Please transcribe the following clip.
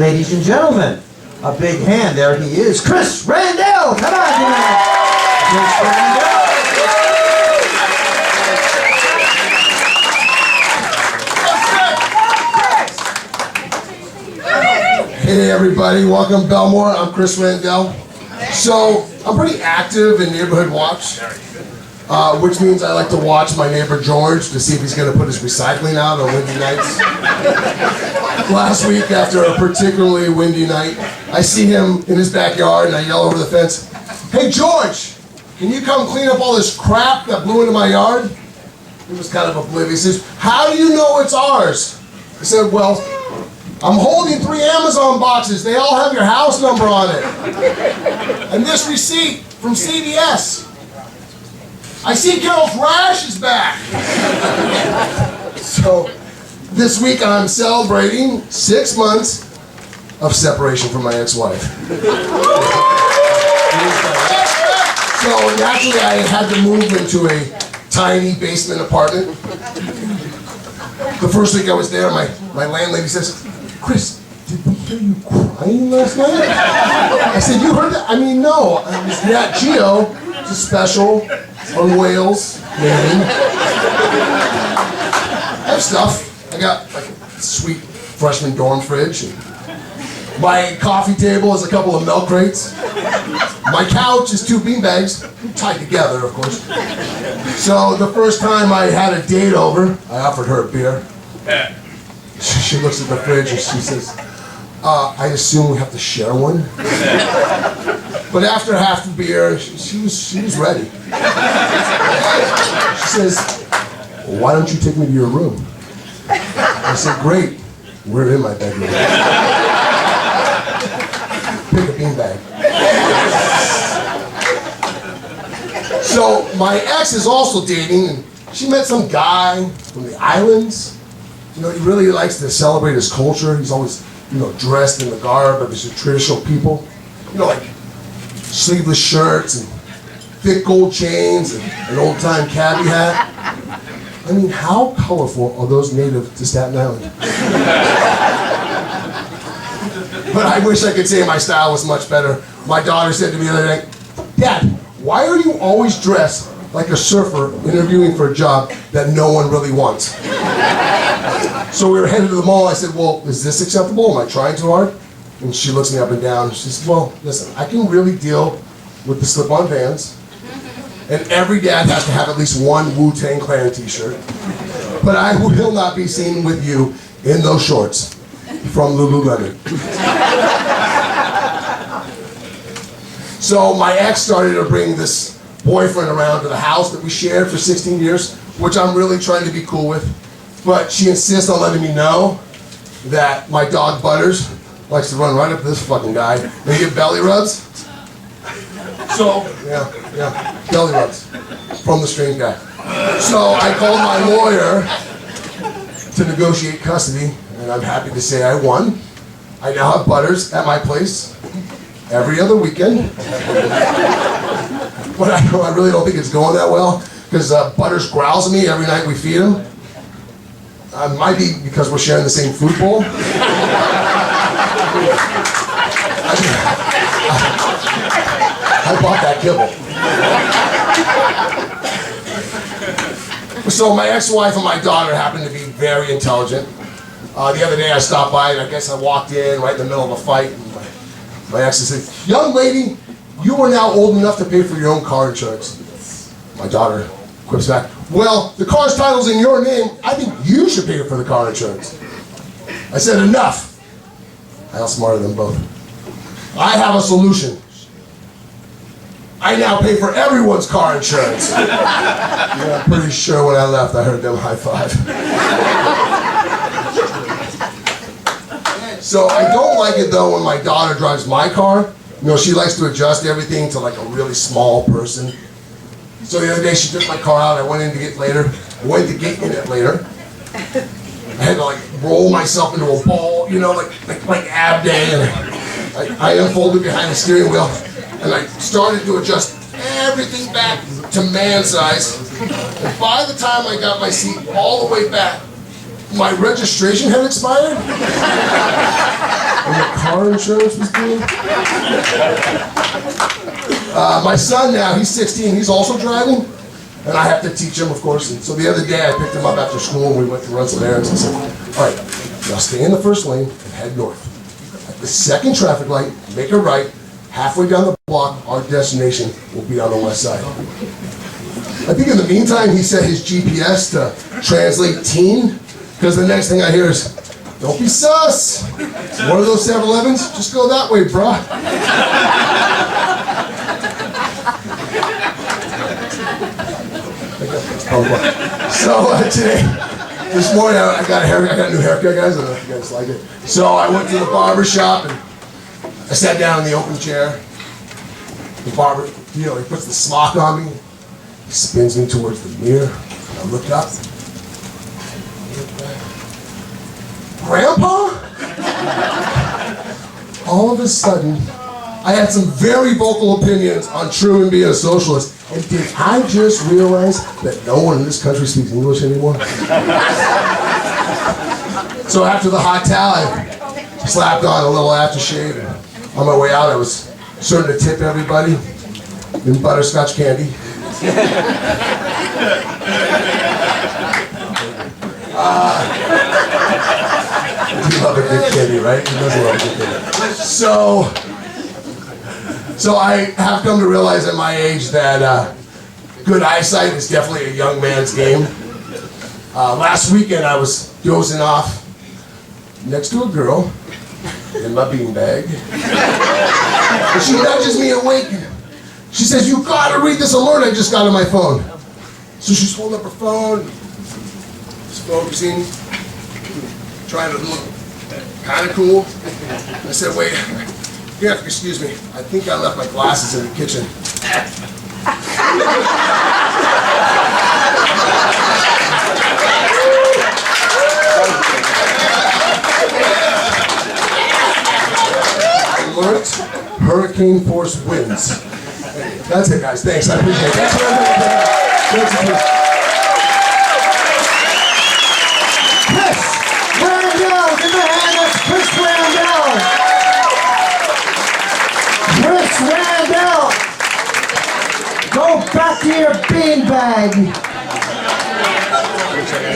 Ladies and gentlemen, a big hand. There he is, Chris Randell. Come on, man. Chris Randell. Hey everybody, welcome Belmore. I'm Chris Randell. So I'm pretty active in neighborhood watch, which means I like to watch my neighbor George to see if he's going to put his recycling out on windy nights. Last week, after a particularly windy night, I see him in his backyard and I yell over the fence, "Hey George, can you come clean up all this crap that blew into my yard?" He was kind of oblivious. He says, "How do you know it's ours?" I said, "Well, I'm holding 3 Amazon boxes. They all have your house number on it. And this receipt from CVS. I see Carol's rash is back." So this week I'm celebrating 6 months of separation from my ex-wife. So naturally I had to move into a tiny basement apartment. The first week I was there, my landlady says, "Chris, did we hear you crying last night?" I said, "You heard that?" "I mean, no, it was Nat Geo. It's a special on whales, maybe." I have stuff. I got like a sweet freshman dorm fridge. And my coffee table is a couple of milk crates. My couch is 2 beanbags, tied together, of course. So the first time I had a date over, I offered her a beer. She looks at the fridge and she says, "I assume we have to share one?" But after half the beer, she was ready. She says, "Why don't you take me to your room?" I said, "Great, we're in my bedroom." Pick a beanbag. So my ex is also dating, and she met some guy from the islands. You know, he really likes to celebrate his culture. He's always, dressed in the garb of his traditional people. Like sleeveless shirts and thick gold chains and an old-time cabbie hat. I mean, how colorful are those native to Staten Island? But I wish I could say my style was much better. My daughter said to me the other night, "Dad, why are you always dressed like a surfer interviewing for a job that no one really wants?" So we were headed to the mall. I said, "Well, is this acceptable? Am I trying too hard?" And she looks me up and down. She says, "Well, listen, I can really deal with the slip-on Vans. And every dad has to have at least one Wu-Tang Clan t-shirt. But I will not be seen with you in those shorts from Lululemon." So my ex started to bring this boyfriend around to the house that we shared for 16 years, which I'm really trying to be cool with. But she insists on letting me know that my dog Butters likes to run right up to this fucking guy and get belly rubs. So, yeah, belly rubs from the strange guy. So I called my lawyer to negotiate custody, and I'm happy to say I won. I now have Butters at my place every other weekend. But I really don't think it's going that well, because Butters growls at me every night we feed him. Might be because we're sharing the same food bowl. I bought that kibble. So my ex-wife and my daughter happen to be very intelligent. The other day I stopped by and I guess I walked in right in the middle of a fight. And my ex said, "Young lady, you are now old enough to pay for your own car insurance." My daughter quips back, "Well, the car's title's in your name. I think you should pay for the car insurance." I said, "Enough." I outsmarted them both. "I have a solution. I now pay for everyone's car insurance." Yeah, I'm pretty sure when I left I heard them high five. So I don't like it though when my daughter drives my car. She likes to adjust everything to like a really small person. So the other day she took my car out. I went in to get in it later. I had to like roll myself into a ball, like ab day, and I unfolded behind the steering wheel, and I started to adjust everything back to man size. And by the time I got my seat all the way back, my registration had expired. And the car insurance was due. My son now, he's 16, he's also driving, and I have to teach him, of course. And so the other day I picked him up after school and we went to run some errands. I said, all right, now stay in the first lane and head north. At the second traffic light, make a right. Halfway down the block, our destination will be on the west side. I think in the meantime, he set his GPS to translate teen, because the next thing I hear is, don't be sus. One of those 7-Elevens, just go that way, brah. So today, this morning, I got a new haircut, guys. I don't know if you guys like it. So I went to the barber shop and I sat down in the open chair. The barber, he puts the smock on me. He spins me towards the mirror. I look up. Grandpa? All of a sudden, I had some very vocal opinions on Truman being a socialist. And did I just realize that no one in this country speaks English anymore? So after the hot towel, I slapped on a little aftershave. And on my way out, I was starting to tip everybody in butterscotch candy. You love a good candy, right? He does love a good candy. So I have come to realize at my age that good eyesight is definitely a young man's game. Last weekend I was dozing off next to a girl in my beanbag. And she nudges me awake. She says, you gotta read this alert I just got on my phone. So she's holding up her phone, just focusing, trying to look kind of cool. I said, wait, you have to excuse me. I think I left my glasses in the kitchen. Alert, hurricane force winds. That's it, guys. Thanks. I appreciate it. Thanks for everything. Chris Randell, give a hand. That's Chris Randell. Chris Randell. Go back to your beanbag.